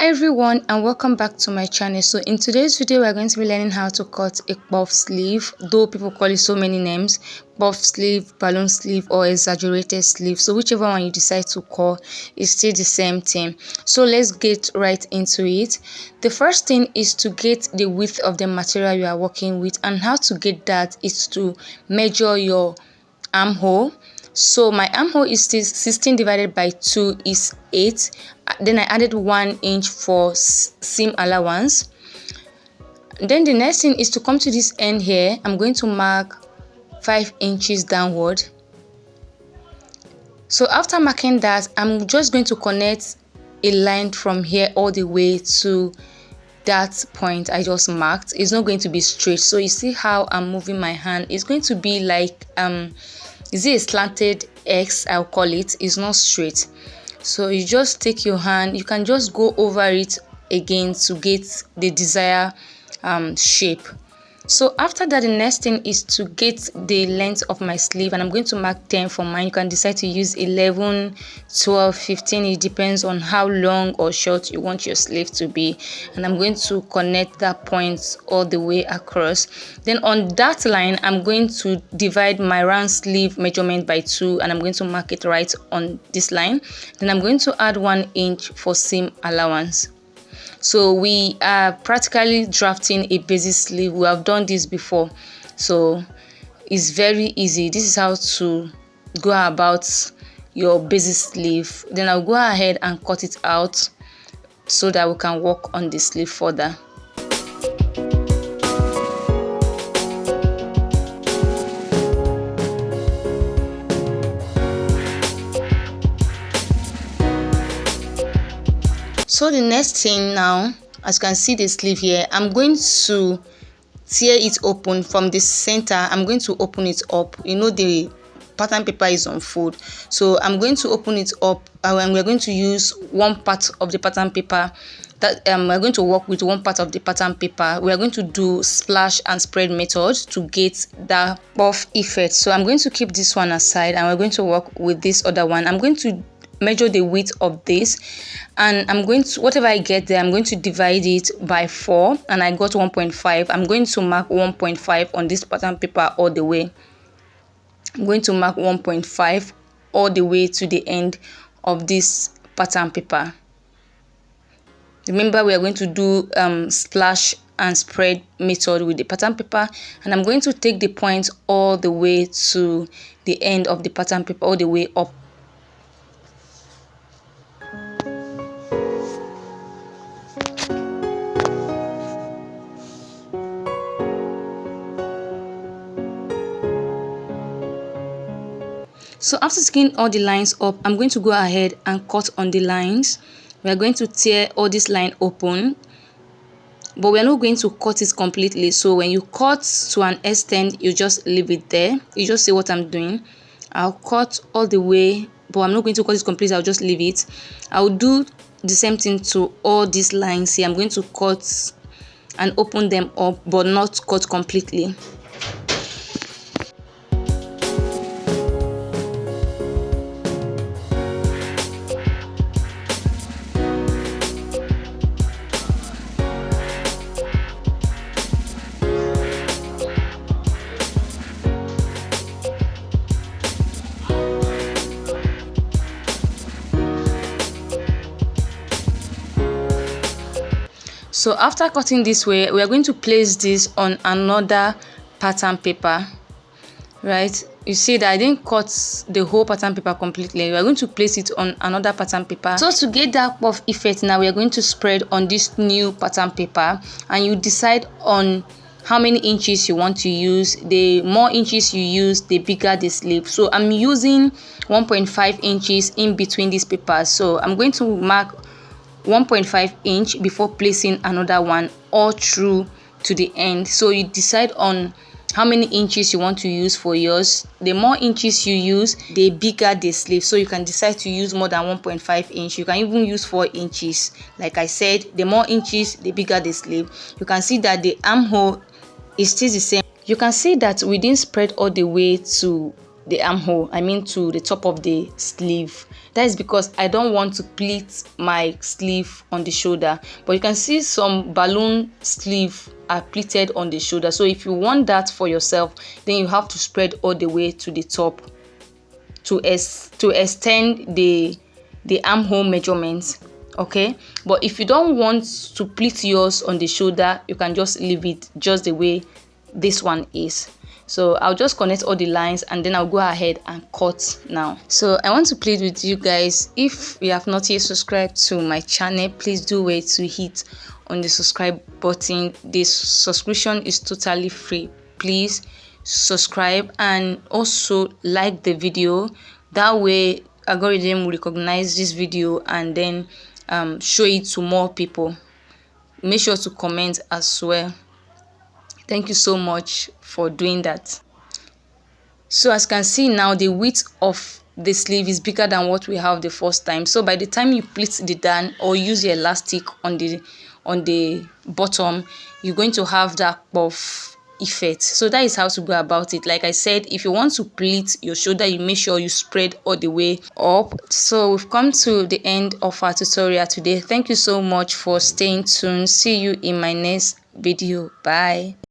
Everyone, and welcome back to my channel. So in today's video we are going to be learning how to cut a puff sleeve, though people call it so many names: puff sleeve, balloon sleeve, or exaggerated sleeve. So whichever one you decide to call, is still the same thing. So let's get right into it. The first thing is to get the width of the material you are working with, and how to get that is to measure your armhole. So my armhole is 16 divided by 2 is 8. Then I added 1 inch for seam allowance. Then the next thing is to come to this end here. I'm going to mark 5 inches downward. So after marking that, I'm just going to connect a line from here all the way to that point I just marked. It's not going to be straight. So you see how I'm moving my hand. It's going to be like is it a slanted X? I'll call it. It's not straight. So you just take your hand, you can just go over it again to get the desired shape. So after that, the next thing is to get the length of my sleeve, and I'm going to mark 10 for mine. You can decide to use 11, 12, 15. It depends on how long or short you want your sleeve to be. And I'm going to connect that point all the way across. Then on that line, I'm going to divide my round sleeve measurement by 2, and I'm going to mark it right on this line. Then I'm going to add 1 inch for seam allowance. So we are practically drafting a basic sleeve. We have done this before, so it's very easy. This is how to go about your basic sleeve. Then I'll go ahead and cut it out so that we can work on the sleeve further. So the next thing now, as you can see the sleeve here, I'm going to tear it open from the center. I'm going to open it up. You know, the pattern paper is on fold, so I'm going to open it up, and we're going to use one part of the pattern paper. That we're going to work with one part of the pattern paper. We are going to do splash and spread method to get that puff effect. So I'm going to keep this one aside, and we're going to work with this other one. I'm going to measure the width of this, and I'm going to, whatever I get there, I'm going to divide it by 4, and I got 1.5. I'm going to mark 1.5 on this pattern paper all the way. I'm going to mark 1.5 all the way to the end of this pattern paper. Remember, we are going to do splash and spread method with the pattern paper, and I'm going to take the point all the way to the end of the pattern paper, all the way up. So after sticking all the lines up, I'm going to go ahead and cut on the lines. We are going to tear all this line open, but we are not going to cut it completely. So when you cut to an extent, you just leave it there. You just see what I'm doing. I'll cut all the way, but I'm not going to cut it completely. I'll just leave it. I'll do the same thing to all these lines here. I'm going to cut and open them up, but not cut completely. So after cutting this way, we are going to place this on another pattern paper, right? You see that I didn't cut the whole pattern paper completely. We are going to place it on another pattern paper. So to get that puff effect, now we are going to spread on this new pattern paper, and you decide on how many inches you want to use. The more inches you use, the bigger the sleeve. So I'm using 1.5 inches in between these papers. So I'm going to mark 1.5 inch before placing another one all through to the end. So you decide on how many inches you want to use for yours. The more inches you use, the bigger the sleeve. So you can decide to use more than 1.5 inch. You can even use 4 inches. Like I said, the more inches, the bigger the sleeve. You can see that the armhole is still the same. You can see that we didn't spread all the way to the armhole, I mean to the top of the sleeve. That is because I don't want to pleat my sleeve on the shoulder. But you can see some balloon sleeve are pleated on the shoulder. So if you want that for yourself, then you have to spread all the way to the top to extend the armhole measurements. Okay, but if you don't want to pleat yours on the shoulder, you can just leave it just the way this one is. So I'll just connect all the lines and then I'll go ahead and cut now. So I want to plead with you guys, if you have not yet subscribed to my channel, please do wait to hit on the subscribe button. This subscription is totally free. Please subscribe and also like the video. That way algorithm will recognize this video and then show it to more people. Make sure to comment as well. Thank you so much for doing that. So as you can see now, the width of the sleeve is bigger than what we have the first time. So by the time you pleat the darn or use the elastic on the bottom, you're going to have that puff effect. So that is how to go about it. Like I said, if you want to pleat your shoulder, you make sure you spread all the way up. So we've come to the end of our tutorial today. Thank you so much for staying tuned. See you in my next video. Bye.